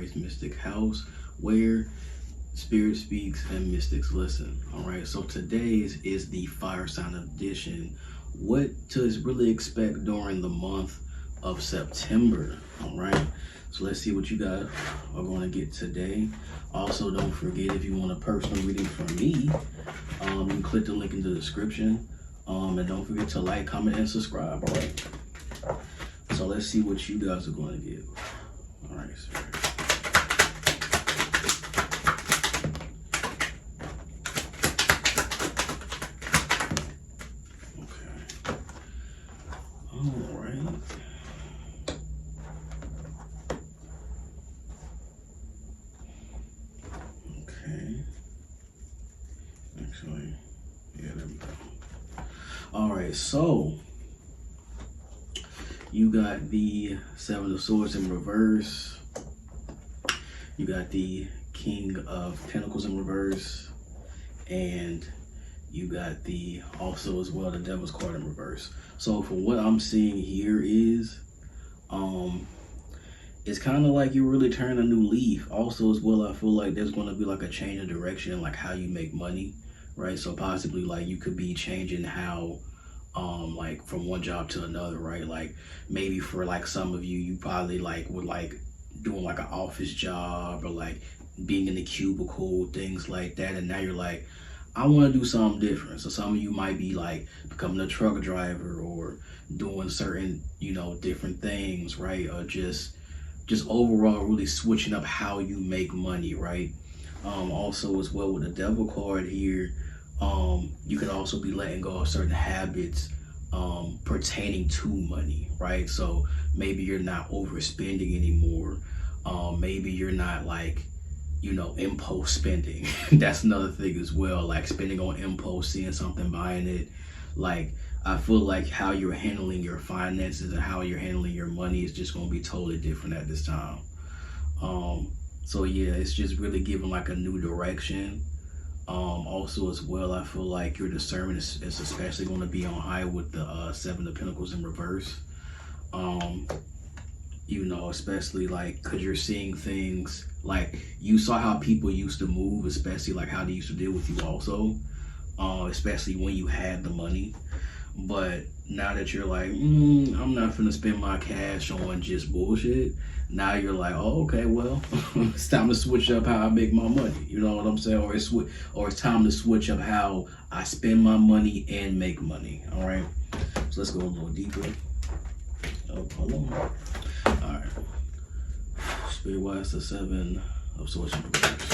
Mahari's Mystic House, where Spirit speaks and mystics listen. All right, so today's is the fire sign edition. What to really expect during the month of September. All right, so let's see what you guys are going to get today. Also, don't forget, if you want a personal reading from me, you can click the link in the description. And don't forget to like, comment, and subscribe. All right, so let's see what you guys are going to get. All right, sir. Actually, yeah, there we go. All right, so you got the Seven of Swords in reverse. You got the King of Pentacles in reverse, and you got the also as well the Devil's card in reverse. So for what I'm seeing here is, it's kind of like you really turn a new leaf. Also as well, I feel like there's going to be like a change of direction in like how you make money, right? So possibly like you could be changing how, like from one job to another, right? Like maybe for like some of you, you probably like would like doing like an office job or like being in the cubicle, things like that. And now you're like, I want to do something different. So some of you might be like becoming a truck driver or doing certain, you know, different things, right? Or just overall really switching up how you make money, right? Also as well with the Devil card here, you could also be letting go of certain habits pertaining to money, right? So maybe you're not overspending anymore. Maybe you're not like, you know, impulse spending. That's another thing as well, like spending on impulse, seeing something, buying it. Like I feel like how you're handling your finances and how you're handling your money is just going to be totally different at this time. So yeah, it's just really giving like a new direction. Also as well, I feel like your discernment is especially going to be on high with the Seven of Pentacles in reverse. You know, especially like because you're seeing things like you saw how people used to move, especially like how they used to deal with you also, especially when you had the money. But now that you're like, I'm not gonna spend my cash on just bullshit. Now you're like, oh, okay, well, it's time to switch up how I make my money. You know what I'm saying? Or it's time to switch up how I spend my money and make money. All right. So let's go a little deeper. Oh, hold on. All right. Spirit wise, the Seven of Swords in reverse.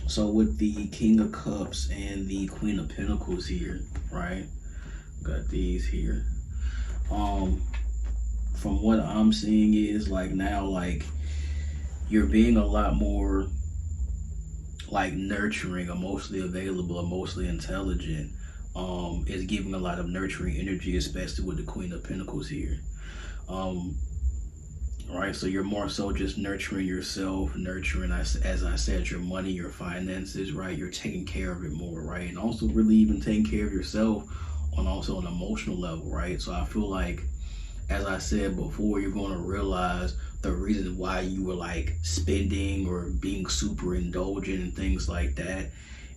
So with the King of Cups and the Queen of Pentacles here, right? Got these here. From what I'm seeing is like now, like you're being a lot more like nurturing, emotionally available, emotionally intelligent. Is giving a lot of nurturing energy, especially with the Queen of Pentacles here. Right, so you're more so just nurturing yourself, nurturing, as I said, your money, your finances, right? You're taking care of it more, right? And also really even taking care of yourself on also an emotional level, right? So I feel like, as I said before, you're going to realize the reason why you were like spending or being super indulgent and things like that.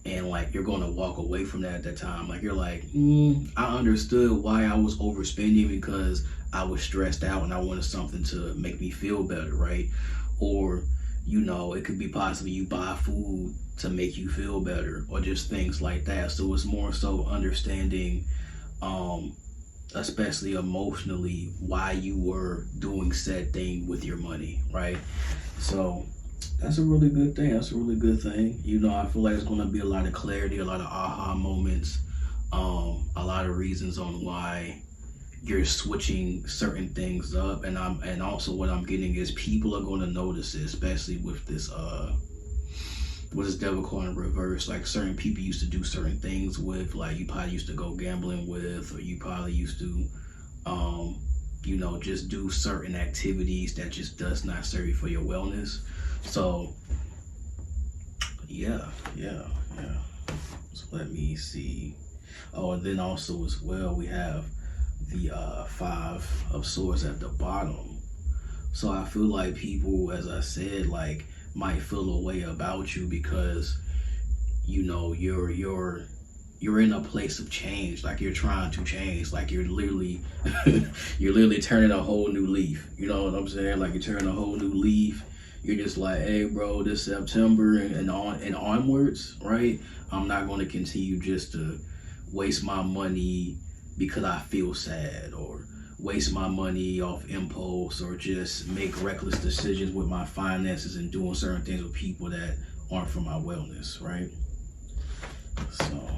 And like you're going to walk away from that at that time. Like you're like, I understood why I was overspending because I was stressed out and I wanted something to make me feel better, right? Or, you know, it could be possibly you buy food to make you feel better or just things like that. So it's more so understanding, especially emotionally, why you were doing said thing with your money, right? So that's a really good thing. That's a really good thing. You know, I feel like it's going to be a lot of clarity, a lot of aha moments, a lot of reasons on why you're switching certain things up. And also what I'm getting is people are going to notice it, especially with this Devil card in reverse. Like certain people used to do certain things with, like you probably used to go gambling with, or you probably used to you know, just do certain activities that just does not serve you for your wellness. So yeah. So let me see. Oh, and then also as well, we have the Five of Swords at the bottom. So I feel like people, as I said, like might feel a way about you because you know you're in a place of change, like you're trying to change, like you're literally you're literally turning a whole new leaf. You know what I'm saying? Like you're turning a whole new leaf. You're just like, hey bro, this September and on and onwards, right? I'm not going to continue just to waste my money because I feel sad, or waste my money off impulse, or just make reckless decisions with my finances and doing certain things with people that aren't for my wellness, right? So,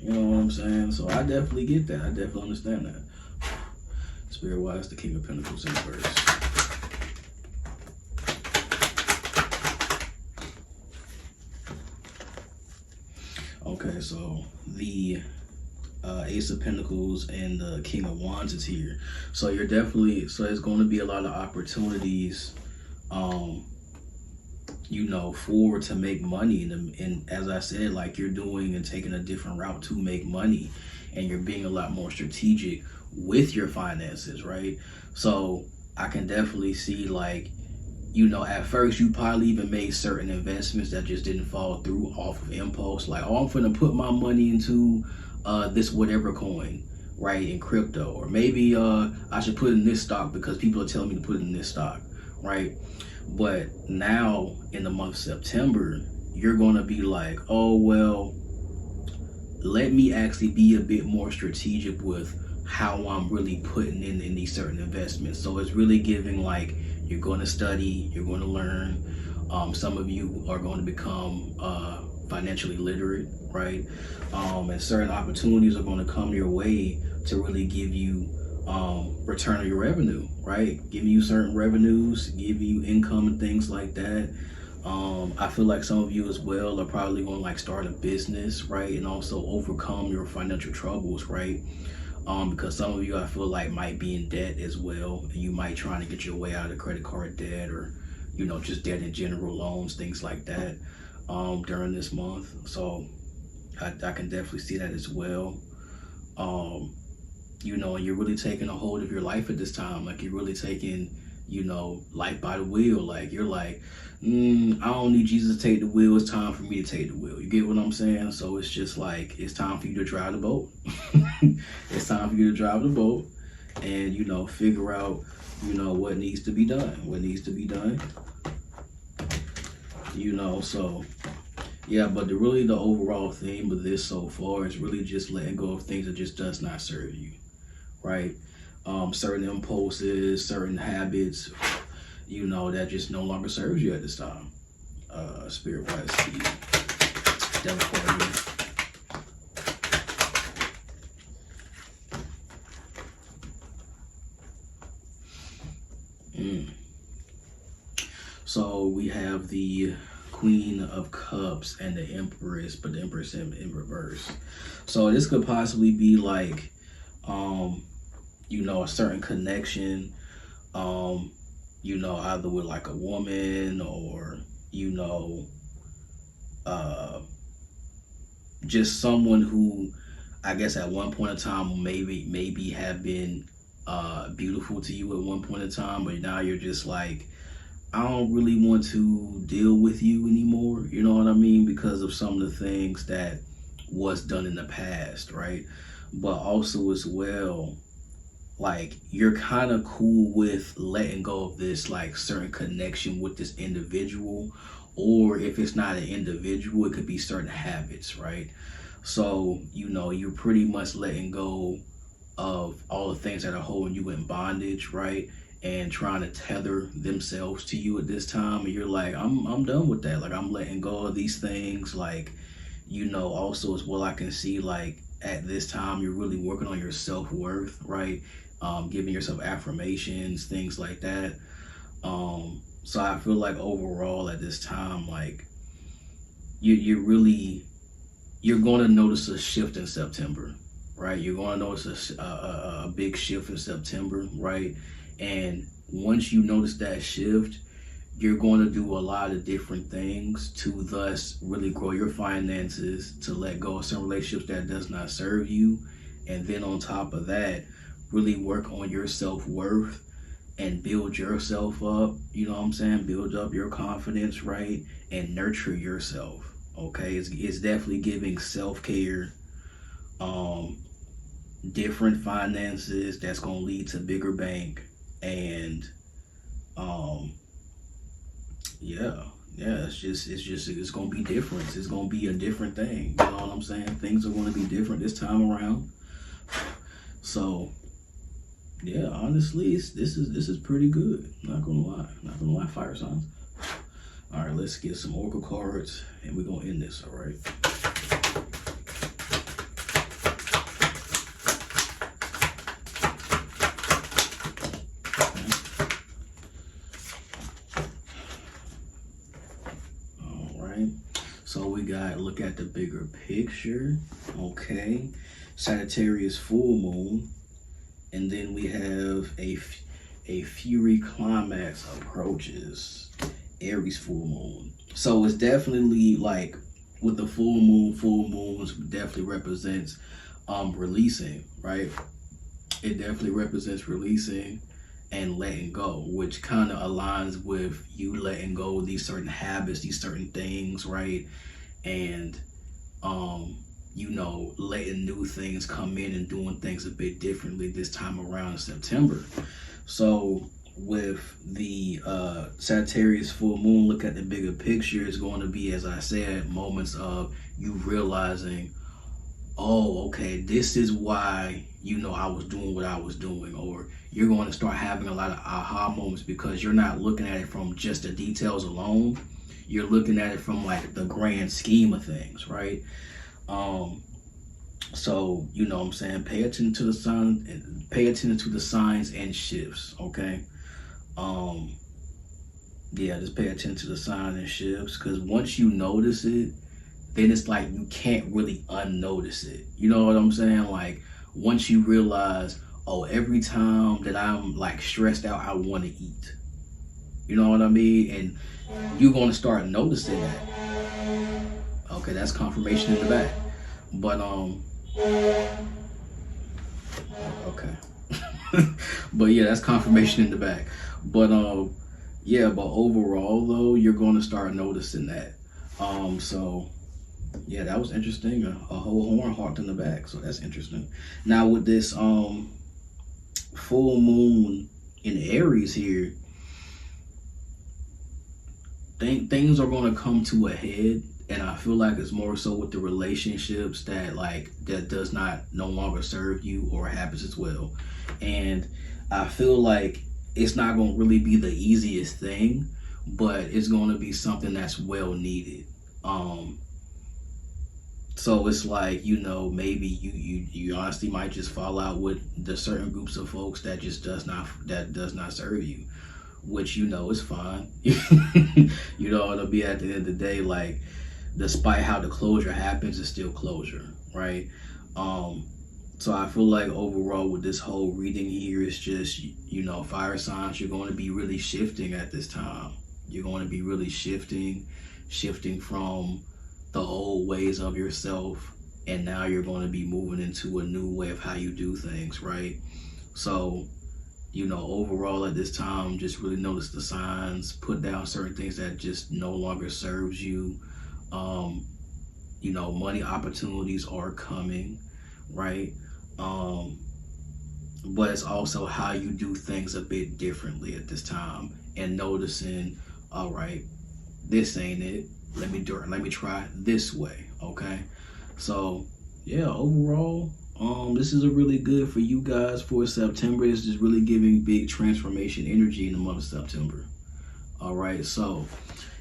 you know what I'm saying? So I definitely get that. I definitely understand that. Spirit wise, the King of Pentacles in reverse. Okay, so the Ace of Pentacles and the King of Wands is here. So you're definitely, so there's going to be a lot of opportunities, you know, for to make money. And as I said, like you're doing and taking a different route to make money, and you're being a lot more strategic with your finances, right? So I can definitely see, like, you know, at first you probably even made certain investments that just didn't fall through off of impulse. Like, oh, I'm gonna put my money into this whatever coin, right, in crypto, or maybe I should put in this stock because people are telling me to put in this stock, right? But now in the month of September, you're gonna be like, oh well, let me actually be a bit more strategic with how I'm really putting in these certain investments. So it's really giving, like, you're going to study, you're going to learn. Some of you are going to become financially literate, right? And certain opportunities are going to come your way to really give you return on your revenue, right? Give you certain revenues, give you income and things like that. I feel like some of you as well are probably going to like start a business, right? And also overcome your financial troubles, right? Because some of you, I feel like, might be in debt as well, and you might trying to get your way out of credit card debt, or, you know, just debt in general, loans, things like that, during this month. So I can definitely see that as well. You know, and you're really taking a hold of your life at this time. Like you're really taking, you know, life by the wheel. Like you're like, I don't need Jesus to take the wheel. It's time for me to take the wheel. You get what I'm saying? So it's just like, it's time for you to drive the boat. It's time for you to drive the boat and, you know, figure out, you know, what needs to be done. What needs to be done. You know, so yeah, but really the overall theme of this so far is really just letting go of things that just does not serve you, right? Certain impulses, certain habits, you know, that just no longer serves you at this time. Spirit wise, the devil card. So we have the Queen of Cups and the Empress, but the Empress in reverse. So this could possibly be like, you know, a certain connection, you know, either with like a woman, or, you know, just someone who I guess at one point in time maybe have been beautiful to you at one point in time, but now you're just like, I don't really want to deal with you anymore, you know what I mean, because of some of the things that was done in the past, right? But also as well, like you're kind of cool with letting go of this like certain connection with this individual, or if it's not an individual, it could be certain habits, right? So, you know, you're pretty much letting go of all the things that are holding you in bondage, right? And trying to tether themselves to you at this time. And you're like, I'm done with that. Like, I'm letting go of these things. Like, you know, also as well, I can see like at this time, you're really working on your self-worth, right? Giving yourself affirmations, things like that. So I feel like overall at this time, like you're going to notice a shift in September, right? You're going to notice a big shift in September, right? And once you notice that shift, you're going to do a lot of different things to thus really grow your finances, to let go of some relationships that does not serve you. And then on top of that, really work on your self-worth and build yourself up. You know what I'm saying? Build up your confidence, right? And nurture yourself. Okay, it's definitely giving self-care, different finances that's gonna lead to bigger bank, and yeah, it's gonna be different. It's gonna be a different thing. You know what I'm saying? Things are gonna be different this time around. So yeah, honestly, this is pretty good. Not gonna lie, fire signs. All right, let's get some oracle cards, and we're gonna end this. All right. So we got, look at the bigger picture, okay? Sagittarius full moon, and then we have a Fury climax approaches, Aries full moon. So it's definitely like with the full moons definitely represents releasing, right? It definitely represents releasing and letting go, which kind of aligns with you letting go of these certain habits, these certain things, right? And you know, letting new things come in and doing things a bit differently this time around in September. So with the Sagittarius full moon, look at the bigger picture. It's going to be, as I said, moments of you realizing, oh, okay, this is why, you know, I was doing what I was doing. Or you're going to start having a lot of aha moments because you're not looking at it from just the details alone. You're looking at it from like the grand scheme of things, right? So, you know what I'm saying? Pay attention to the sun, pay attention to the signs and shifts, okay? Yeah, just pay attention to the signs and shifts, because once you notice it, then it's like you can't really unnotice it. You know what I'm saying? Like once you realize, oh, every time that I'm like stressed out, I want to eat. You know what I mean? And you're going to start noticing that. Okay, that's confirmation in the back. But okay. But yeah, that's confirmation in the back. But yeah, but overall though, you're going to start noticing that. So yeah, that was interesting. A whole horn hawked in the back, so that's interesting. Now with this full moon in Aries here, things are going to come to a head, and I feel like it's more so with the relationships that does not no longer serve you or happens as well. And I feel like it's not going to really be the easiest thing, but it's going to be something that's well needed. So it's like, you know, maybe you honestly might just fall out with the certain groups of folks that just does not serve you, which, you know, is fine. You know, it'll be at the end of the day, like, despite how the closure happens, it's still closure, right? So I feel like overall with this whole reading here, it's just, you know, fire signs, you're going to be really shifting at this time. You're going to be really shifting from the old ways of yourself, and now you're going to be moving into a new way of how you do things, right? So, you know, overall at this time, just really notice the signs, put down certain things that just no longer serves you. You know, money opportunities are coming, right? But it's also how you do things a bit differently at this time, and noticing, all right, this ain't it. Let me try this way, okay? So yeah, overall, this is a really good for you guys for September. It's just really giving big transformation energy in the month of September. All right, so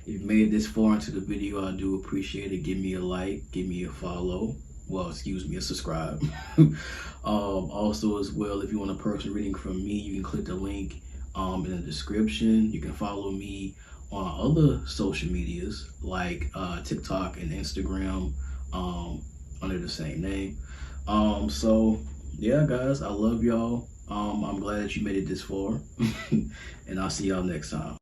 if you made it this far into the video, I do appreciate it. Give me a like, give me a follow. Well, excuse me, a subscribe. Also as well, if you want a personal reading from me, you can click the link in the description. You can follow me on other social medias like TikTok and Instagram under the same name. So yeah, guys, I love y'all. I'm glad that you made it this far, and I'll see y'all next time.